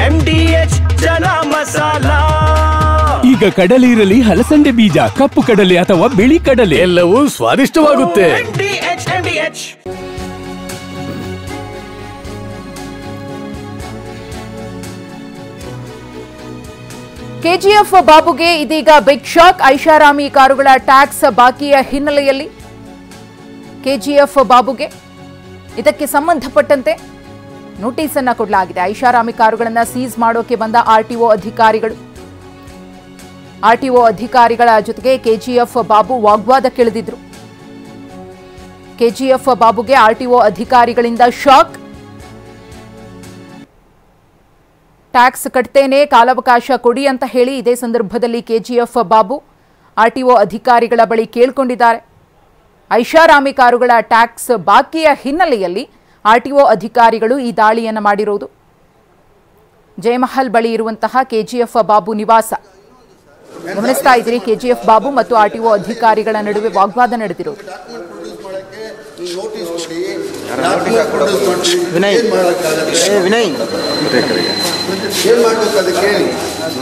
MDH ಜನ ಮಸಾಲಾ. ಈಗ ಕಡಲೆ ಇರಲಿ, ಹಲಸಂದೆ ಬೀಜ, ಕಪ್ಪು ಕಡಲೆ ಅಥವಾ ಬಿಳಿ ಕಡಲೆ, ಎಲ್ಲವೂ ಸ್ವಾದಿಷ್ಟವಾಗುತ್ತೆ. MDH. ಕೆಜಿಎಫ್ ಬಾಬುಗೆ ಇದೀಗ ಬಿಗ್ ಶಾಕ್. ಐಷಾರಾಮಿ ಕಾರುಗಳ ಟ್ಯಾಕ್ಸ್ ಬಾಕಿಯ ಹಿನ್ನೆಲೆಯಲ್ಲಿ ಕೆಜಿಎಫ್ ಬಾಬುಗೆ ಇದಕ್ಕೆ ಸಂಬಂಧಪಟ್ಟಂತೆ ನೋಟಿಸ್ ಅನ್ನು ಕೊಡಲಾಗಿದೆ. ಐಷಾರಾಮಿ ಕಾರುಗಳನ್ನು ಸೀಸ್ ಮಾಡೋಕೆ ಬಂದ ಆರ್ಟಿಒ ಅಧಿಕಾರಿಗಳ ಜೊತೆಗೆ ಕೆಜಿಎಫ್ ಬಾಬು ವಾಗ್ವಾದಕ್ಕಿಳಿದಿದ್ರು. ಕೆಜಿಎಫ್ ಬಾಬುಗೆ ಆರ್ಟಿಒ ಅಧಿಕಾರಿಗಳಿಂದ ಶಾಕ್. ಟ್ಯಾಕ್ಸ್ ಕಟ್ತೇನೆ, ಕಾಲಾವಕಾಶ ಕೊಡಿ ಅಂತ ಹೇಳಿ ಇದೇ ಸಂದರ್ಭದಲ್ಲಿ ಕೆಜಿಎಫ್ ಬಾಬು ಆರ್ಟಿಒ ಅಧಿಕಾರಿಗಳ ಬಳಿ ಕೇಳಿಕೊಂಡಿದ್ದಾರೆ. ಐಷಾರಾಮಿ ಕಾರುಗಳ ಟ್ಯಾಕ್ಸ್ ಬಾಕಿಯ ಹಿನ್ನೆಲೆಯಲ್ಲಿ ಆರ್ಟಿಒ ಅಧಿಕಾರಿಗಳು ಈ ದಾಳಿಯನ್ನು ಮಾಡಿರುವುದು. ಜಯಮಹಲ್ ಬಳಿ ಇರುವಂತಹ ಕೆಜಿಎಫ್ ಬಾಬು ನಿವಾಸ ಗಮನಿಸ್ತಾ ಇದ್ದೀರಿ. ಕೆಜಿಎಫ್ ಬಾಬು ಮತ್ತು ಆರ್ಟಿಒ ಅಧಿಕಾರಿಗಳ ನಡುವೆ ವಾಗ್ವಾದ ನಡೆದಿರುವುದು.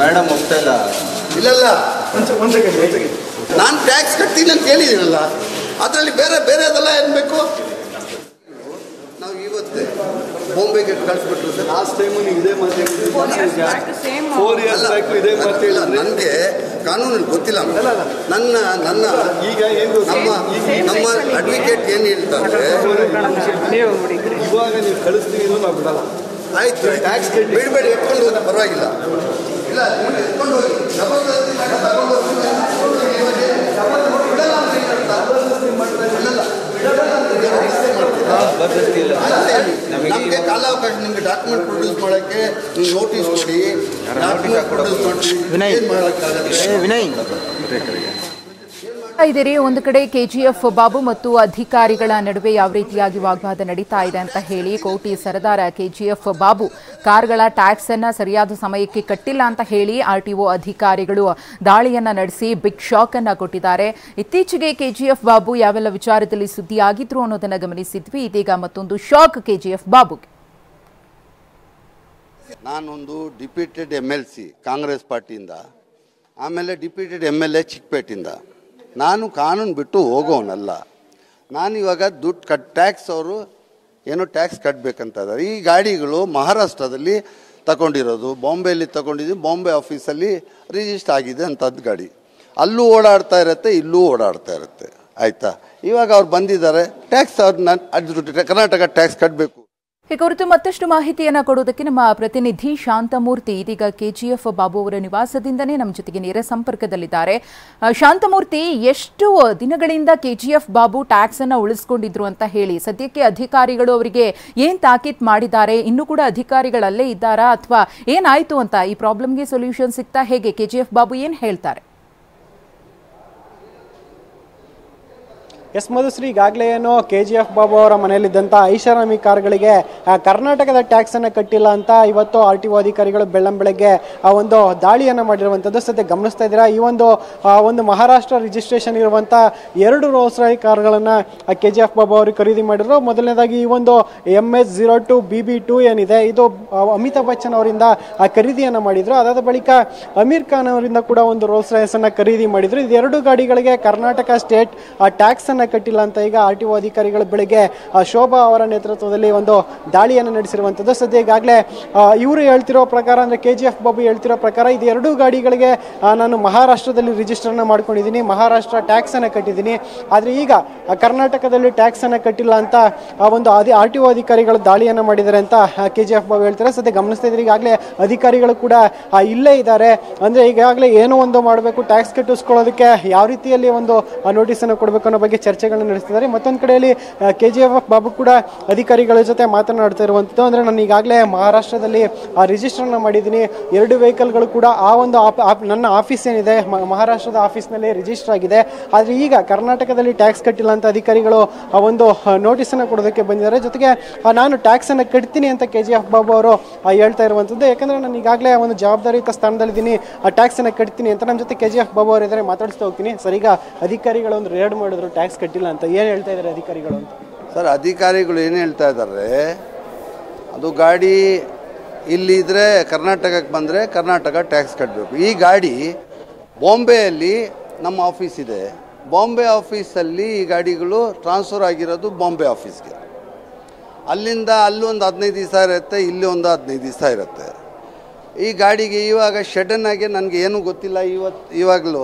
ಮೇಡಮ್ ಹೋಗ್ತಾ ಇಲ್ಲ. ನಾನು ಟ್ಯಾಕ್ಸ್ ಕಟ್ತೀನಿ ಅಂತ ಕೇಳಿದ್ದೀನಲ್ಲ, ಅದರಲ್ಲಿ ಬೇರೆದೆಲ್ಲ ಏನು ಬೇಕು? ನಾವು ಇವತ್ತೇ ಬಾಂಬೆಗೆ ಕಳಿಸ್ಬಿಟ್ರು ಸರ್. ಲಾಸ್ಟ್ ಟೈಮು ನೀವು ಇದೇ ಮಾತಾಡಿಲ್ಲ. 4 years ಬ್ಯಾಕ್ ಇದೇ ಮಾತಾಡಿಲ್ಲ. ನನಗೆ ಕಾನೂನಲ್ಲಿ ಗೊತ್ತಿಲ್ಲ. ನನ್ನ ಈಗ ಏನು ನಮ್ಮ ಅಡ್ವೊಕೇಟ್ ಏನು ಹೇಳ್ತಾರೆ, ಇವಾಗ ನೀವು ಕಳಿಸ್ತೀವಿ ಅನ್ನೋ ನಾವು ಬಿಡಲ್ಲ. ಆಯ್ತು, ಟ್ಯಾಕ್ಸ್ ಬಿಡಬೇಡಿ, ಎತ್ಕೊಂಡು ಹೋಗಿ ಪರವಾಗಿಲ್ಲ. ಇಲ್ಲ ಎತ್ಕೊಂಡು ಹೋಗಿ ನಮಗೆ ಕಾಲಾವಕಾಶ, ನಿಮಗೆ ಡಾಕ್ಯುಮೆಂಟ್ ಪ್ರೊಡ್ಯೂಸ್ ಮಾಡೋಕ್ಕೆ ನೀವು ನೋಟಿಸ್ ಕೊಡಿ, ಡಾಕ್ಯುಮೆಂಟ್ ಪ್ರೊಡ್ಯೂಸ್ ಮಾಡಿ ಏನು ಮಾಡೋಕ್ಕಾಗತ್ತೆ? ಇದ್ದೀರಿ. ಒಂದು ಕಡೆ ಕೆಜಿಎಫ್ ಬಾಬು ಮತ್ತು ಅಧಿಕಾರಿಗಳ ನಡುವೆ ಯಾವ ರೀತಿಯಾಗಿ ವಾಗ್ವಾದ ನಡೀತಾ ಇದೆ ಅಂತ ಹೇಳಿ ಕೋಟಿ ಸರದಾರ ಕೆಜಿಎಫ್ ಬಾಬು ಕಾರ್ಗಳ ಟ್ಯಾಕ್ಸ್ ಅನ್ನ ಸರಿಯಾದ ಸಮಯಕ್ಕೆ ಕಟ್ಟಿಲ್ಲ ಅಂತ ಹೇಳಿ ಆರ್ಟಿಒ ಅಧಿಕಾರಿಗಳು ದಾಳಿಯನ್ನ ನಡೆಸಿ ಬಿಗ್ ಶಾಕ್ ಅನ್ನ ಕೊಟ್ಟಿದ್ದಾರೆ. ಇತ್ತೀಚೆಗೆ ಕೆಜಿಎಫ್ ಬಾಬು ಯಾವೆಲ್ಲ ವಿಚಾರದಲ್ಲಿ ಸುದ್ದಿಯಾಗಿದ್ರು ಅನ್ನೋದನ್ನ ಗಮನಿಸಿದ್ವಿ. ಇದೀಗ ಮತ್ತೊಂದು ಶಾಕ್ ಕೆಜಿಎಫ್ ಬಾಬುಗೆ. ನಾನೊಂದು ಡಿಪ್ಯೂಟೆಡ್ MLC ಕಾಂಗ್ರೆಸ್ ಪಾರ್ಟಿಯಿಂದ, ಆಮೇಲೆ ಡಿಪ್ಯೂಟೆಡ್ MLA ಚಿಕ್ಕಪೇಟಿಂದ. ನಾನು ಕಾನೂನು ಬಿಟ್ಟು ಹೋಗೋನಲ್ಲ. ನಾನು ಇವಾಗ ದುಡ್ಡು ಟ್ಯಾಕ್ಸ್ ಅವರು ಏನೋ ಟ್ಯಾಕ್ಸ್ ಕಟ್ಟಬೇಕಂತ ಇದ್ದಾರೆ. ಈ ಗಾಡಿಗಳು ಮಹಾರಾಷ್ಟ್ರದಲ್ಲಿ ತಗೊಂಡಿರೋದು, ಬಾಂಬೆಯಲ್ಲಿ ತಗೊಂಡಿದ್ದು, ಬಾಂಬೆ ಆಫೀಸಲ್ಲಿ ರಿಜಿಸ್ಟರ್ ಆಗಿದೆ ಅಂಥದ್ದು ಗಾಡಿ. ಅಲ್ಲೂ ಓಡಾಡ್ತಾ ಇರುತ್ತೆ, ಇಲ್ಲೂ ಓಡಾಡ್ತಾ ಇರುತ್ತೆ. ಆಯಿತಾ, ಇವಾಗ ಅವ್ರು ಬಂದಿದ್ದಾರೆ, ಟ್ಯಾಕ್ಸ್ ಅವ್ರು ಕರ್ನಾಟಕ ಟ್ಯಾಕ್ಸ್ ಕಟ್ಟಬೇಕು. ಈ ಕುರಿತು ಮತ್ತಷ್ಟು ಮಾಹಿತಿಯನ್ನು ಕೊಡುವುದಕ್ಕೆ ನಮ್ಮ ಪ್ರತಿನಿಧಿ ಶಾಂತಮೂರ್ತಿ ಇದೀಗ ಕೆಜಿಎಫ್ ಬಾಬು ಅವರ ನಿವಾಸದಿಂದನೇ ನಮ್ಮ ಜೊತೆಗೆ ನೇರ ಸಂಪರ್ಕದಲ್ಲಿದ್ದಾರೆ. ಶಾಂತಮೂರ್ತಿ, ಎಷ್ಟು ದಿನಗಳಿಂದ ಕೆಜಿಎಫ್ ಬಾಬು ಟ್ಯಾಕ್ಸ್ ಅನ್ನ ಉಳಿಸ್ಕೊಂಡಿದ್ರು ಅಂತ ಹೇಳಿ ಸದ್ಯಕ್ಕೆ ಅಧಿಕಾರಿಗಳು ಅವರಿಗೆ ಏನ್ ತಾಕೀತ್ ಮಾಡಿದ್ದಾರೆ? ಇನ್ನೂ ಕೂಡ ಅಧಿಕಾರಿಗಳಲ್ಲೇ ಇದ್ದಾರಾ ಅಥವಾ ಏನಾಯ್ತು ಅಂತ? ಈ ಪ್ರಾಬ್ಲಮ್ಗೆ ಸೊಲ್ಯೂಷನ್ ಸಿಗ್ತಾ ಹೇಗೆ? ಕೆಜಿಎಫ್ ಬಾಬು ಏನ್ ಹೇಳ್ತಾರೆ? ಎಸ್ ಮಧುಶ್ರೀ, ಈಗಾಗಲೇ ಏನು KGF ಬಾಬು ಅವರ ಮನೆಯಲ್ಲಿದ್ದಂಥ ಐಷಾರಾಮಿ ಕಾರುಗಳಿಗೆ ಕರ್ನಾಟಕದ ಟ್ಯಾಕ್ಸನ್ನು ಕಟ್ಟಿಲ್ಲ ಅಂತ ಇವತ್ತು RTO ಅಧಿಕಾರಿಗಳು ಬೆಳ್ಳಂಬೆಳಗ್ಗೆ ಒಂದು ದಾಳಿಯನ್ನು ಮಾಡಿರುವಂಥದ್ದು ಸದ್ಯ ಗಮನಿಸ್ತಾ ಇದ್ದೀರಾ. ಈ ಒಂದು ಮಹಾರಾಷ್ಟ್ರ ರಿಜಿಸ್ಟ್ರೇಷನ್ ಇರುವಂಥ 2 ರೋಲ್ಸ್ ರಾಯ್ ಕಾರುಗಳನ್ನು KGF ಬಾಬು ಅವರು ಖರೀದಿ ಮಾಡಿದ್ರು. ಮೊದಲನೇದಾಗಿ ಈ ಒಂದು MS02 BB2 ಏನಿದೆ, ಇದು ಅಮಿತಾಬ್ ಬಚ್ಚನ್ ಅವರಿಂದ ಖರೀದಿಯನ್ನು ಮಾಡಿದ್ರು. ಅದಾದ ಬಳಿಕ ಅಮೀರ್ ಖಾನ್ ಅವರಿಂದ ಕೂಡ ಒಂದು ರೋಲ್ಸ್ ರಾಯ್ಸನ್ನು ಖರೀದಿ ಮಾಡಿದ್ರು. ಇದು 2 ಗಾಡಿಗಳಿಗೆ ಕರ್ನಾಟಕ ಸ್ಟೇಟ್ ಟ್ಯಾಕ್ಸ್ ಕಟ್ಟಿಲ್ಲ ಅಂತ ಈಗ RTO ಅಧಿಕಾರಿಗಳು ಬೆಳಗ್ಗೆ ಶೋಭಾ ಅವರ ನೇತೃತ್ವದಲ್ಲಿ ಒಂದು ದಾಳಿಯನ್ನು ನಡೆಸಿರುವಂಥದ್ದು. ಸದ್ಯ ಈಗಾಗಲೇ ಇವರು ಹೇಳ್ತಿರೋ ಪ್ರಕಾರ, ಅಂದರೆ KGF ಬಾಬು ಹೇಳ್ತಿರೋ ಪ್ರಕಾರ, ಇದು 2 ಗಾಡಿಗಳಿಗೆ ನಾನು ಮಹಾರಾಷ್ಟ್ರದಲ್ಲಿ ರಿಜಿಸ್ಟರ್ನ ಮಾಡ್ಕೊಂಡಿದ್ದೀನಿ, ಮಹಾರಾಷ್ಟ್ರ ಟ್ಯಾಕ್ಸ್ ಅನ್ನು ಕಟ್ಟಿದ್ದೀನಿ. ಆದರೆ ಈಗ ಕರ್ನಾಟಕದಲ್ಲಿ ಟ್ಯಾಕ್ಸ್ ಅನ್ನು ಕಟ್ಟಿಲ್ಲ ಅಂತ ಒಂದು RTO ಅಧಿಕಾರಿಗಳು ದಾಳಿಯನ್ನು ಮಾಡಿದ್ದಾರೆ ಅಂತ KGF ಬಾಬು ಹೇಳ್ತಾರೆ. ಸದ್ಯ ಗಮನಿಸ್ತಾ ಇದ್ದಾರೆ, ಈಗಾಗಲೇ ಅಧಿಕಾರಿಗಳು ಕೂಡ ಇಲ್ಲೇ ಇದ್ದಾರೆ. ಅಂದರೆ ಈಗಾಗಲೇ ಏನೋ ಒಂದು ಮಾಡಬೇಕು, ಟ್ಯಾಕ್ಸ್ ಕಟ್ಟಿಸ್ಕೊಳ್ಳೋದಕ್ಕೆ ಯಾವ ರೀತಿಯಲ್ಲಿ ಒಂದು ನೋಟಿಸನ್ನು ಕೊಡಬೇಕು ಅನ್ನೋ ಬಗ್ಗೆ ಚರ್ಚೆಗಳನ್ನು ನಡೆಸ್ತಿದ್ದಾರೆ. ಮತ್ತೊಂದು ಕಡೆಯಲ್ಲಿ KGF ಬಾಬು ಕೂಡ ಅಧಿಕಾರಿಗಳ ಜೊತೆ ಮಾತನಾಡ್ತಾ ಇರುವಂಥದ್ದು. ಅಂದರೆ ನಾನು ಈಗಾಗಲೇ ಮಹಾರಾಷ್ಟ್ರದಲ್ಲಿ ರಿಜಿಸ್ಟರ್ನ ಮಾಡಿದ್ದೀನಿ, 2 ವೆಹಿಕಲ್ಗಳು ಕೂಡ ಆ ಒಂದು ನನ್ನ ಆಫೀಸ್ ಏನಿದೆ ಮಹಾರಾಷ್ಟ್ರದ ಆಫೀಸ್ನಲ್ಲಿ ರಿಜಿಸ್ಟರ್ ಆಗಿದೆ. ಆದರೆ ಈಗ ಕರ್ನಾಟಕದಲ್ಲಿ ಟ್ಯಾಕ್ಸ್ ಕಟ್ಟಿಲ್ಲ ಅಂತ ಅಧಿಕಾರಿಗಳು ಒಂದು ನೋಟಿಸನ್ನು ಕೊಡೋದಕ್ಕೆ ಬಂದಿದ್ದಾರೆ. ಜೊತೆಗೆ ನಾನು ಟ್ಯಾಕ್ಸನ್ನು ಕಟ್ತೀನಿ ಅಂತ KGF ಬಾಬು ಅವರು ಹೇಳ್ತಾ ಇರುವಂಥದ್ದು. ಯಾಕಂದರೆ ನಾನು ಈಗಾಗಲೇ ಒಂದು ಜವಾಬ್ದಾರಿಯುತ ಸ್ಥಾನದಲ್ಲಿದ್ದೀನಿ, ಟ್ಯಾಕ್ಸನ್ನು ಕಟ್ತೀನಿ ಅಂತ. ನಮ್ಮ ಜೊತೆ KGF ಬಾಬು ಅವರು ಇದ್ದಾರೆ, ಮಾತಾಡಿಸ್ತಾ ಹೋಗ್ತೀನಿ. ಸರ್, ಈಗ ಅಧಿಕಾರಿಗಳು ಒಂದು ರೇಡ್ ಮಾಡಿದ್ರು, ಟ್ಯಾಕ್ಸ್ ಕಟ್ಟಿಲ್ಲ ಅಂತ, ಏನು ಹೇಳ್ತಾ ಇದ್ದಾರೆ ಅಧಿಕಾರಿಗಳು ಅಂತ? ಸರ್, ಅಧಿಕಾರಿಗಳು ಏನು ಹೇಳ್ತಾ ಇದ್ದಾರೆ, ಅದು ಗಾಡಿ ಇಲ್ಲಿದ್ದರೆ ಕರ್ನಾಟಕಕ್ಕೆ ಬಂದರೆ ಕರ್ನಾಟಕ ಟ್ಯಾಕ್ಸ್ ಕಟ್ಟಬೇಕು. ಈ ಗಾಡಿ ಬಾಂಬೆಯಲ್ಲಿ ನಮ್ಮ ಆಫೀಸ್ ಇದೆ, ಬಾಂಬೆ ಆಫೀಸಲ್ಲಿ ಈ ಗಾಡಿಗಳು ಟ್ರಾನ್ಸ್ಫರ್ ಆಗಿರೋದು ಬಾಂಬೆ ಆಫೀಸ್ಗೆ. ಅಲ್ಲಿಂದ ಅಲ್ಲೊಂದು 15 ದಿವಸ ಇರುತ್ತೆ, ಇಲ್ಲಿ ಒಂದು 15 ದಿವಸ ಇರುತ್ತೆ. ಈ ಗಾಡಿಗೆ ಇವಾಗ ಶಡನ್ನಾಗೆ ನನಗೆ ಏನೂ ಗೊತ್ತಿಲ್ಲ, ಇವಾಗಲೂ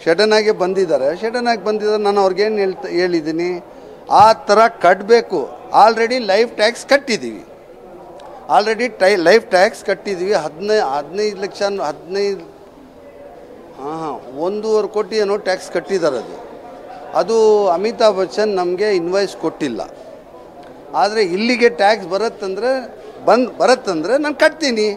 ಶಡನ್ನಾಗೆ ಬಂದಿದ್ದಾರೆ. ನಾನು ಅವ್ರಿಗೇನು ಹೇಳಿದ್ದೀನಿ, ಆ ಥರ ಕಟ್ಟಬೇಕು. ಆಲ್ರೆಡಿ ಲೈಫ್ ಟ್ಯಾಕ್ಸ್ ಕಟ್ಟಿದ್ದೀವಿ, 15 ಲಕ್ಷ 1.5 ಕೋಟಿ ಏನೋ ಟ್ಯಾಕ್ಸ್ ಕಟ್ಟಿದ್ದಾರೆ. ಅದು ಅಮಿತಾಬ್ ಬಚ್ಚನ್ ನಮಗೆ ಇನ್ವಾಯ್ಸ್ ಕೊಟ್ಟಿಲ್ಲ. ಆದರೆ ಇಲ್ಲಿಗೆ ಟ್ಯಾಕ್ಸ್ ಬರುತ್ತಂದ್ರೆ ನಾನು ಕಟ್ತೀನಿ,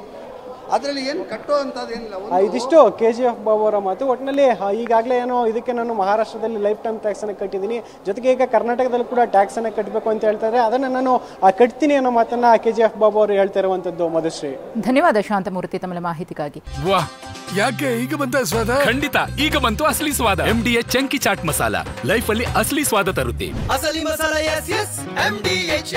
ಅದರಲ್ಲಿ ಏನು ಕಟ್ಟೋ ಅಂಥದ್ದೇನಿಲ್ಲ. ಇದಿಷ್ಟು KGF ಬಾಬು ಅವರ ಮಾತು. ಒಟ್ಟಿನಲ್ಲಿ ಈಗಾಗಲೇ ಏನೋ ಇದಕ್ಕೆ ನಾನು ಮಹಾರಾಷ್ಟ್ರದಲ್ಲಿ ಲೈಫ್ ಟೈಮ್ ಟ್ಯಾಕ್ಸನ್ನು ಕಟ್ಟಿದ್ದೀನಿ, ಜೊತೆಗೆ ಈಗ ಕರ್ನಾಟಕದಲ್ಲೂ ಕೂಡ ಟ್ಯಾಕ್ಸನ್ನು ಕಟ್ಟಬೇಕು ಅಂತ ಹೇಳ್ತಾರೆ. ಅದನ್ನು ನಾನು ಕಟ್ತೀನಿ ಅನ್ನೋ ಮಾತನ್ನು KGF ಬಾಬು ಅವರು ಹೇಳ್ತಾ ಇರುವಂಥದ್ದು. ಮಧುಶ್ರೀ, ಧನ್ಯವಾದ ಶಾಂತಮೂರ್ತಿ ತಮ್ಮ ಮಾಹಿತಿಗಾಗಿ. ವಾಹ್, ಯಾಕೆ ಈಗ ಬಂತ ಸ್ವಾದ? ಖಂಡಿತ ಈಗ ಬಂತು ಅಸಲಿ ಸ್ವಾದ. MDH chunky chaat masala life ಅಲ್ಲಿ ಅಸಲಿ ಸ್ವಾದ ತರುತ್ತೆ. ಅಸಲಿ ಮಸಾಲ, ಎಸ್ ಎಸ್ MDH.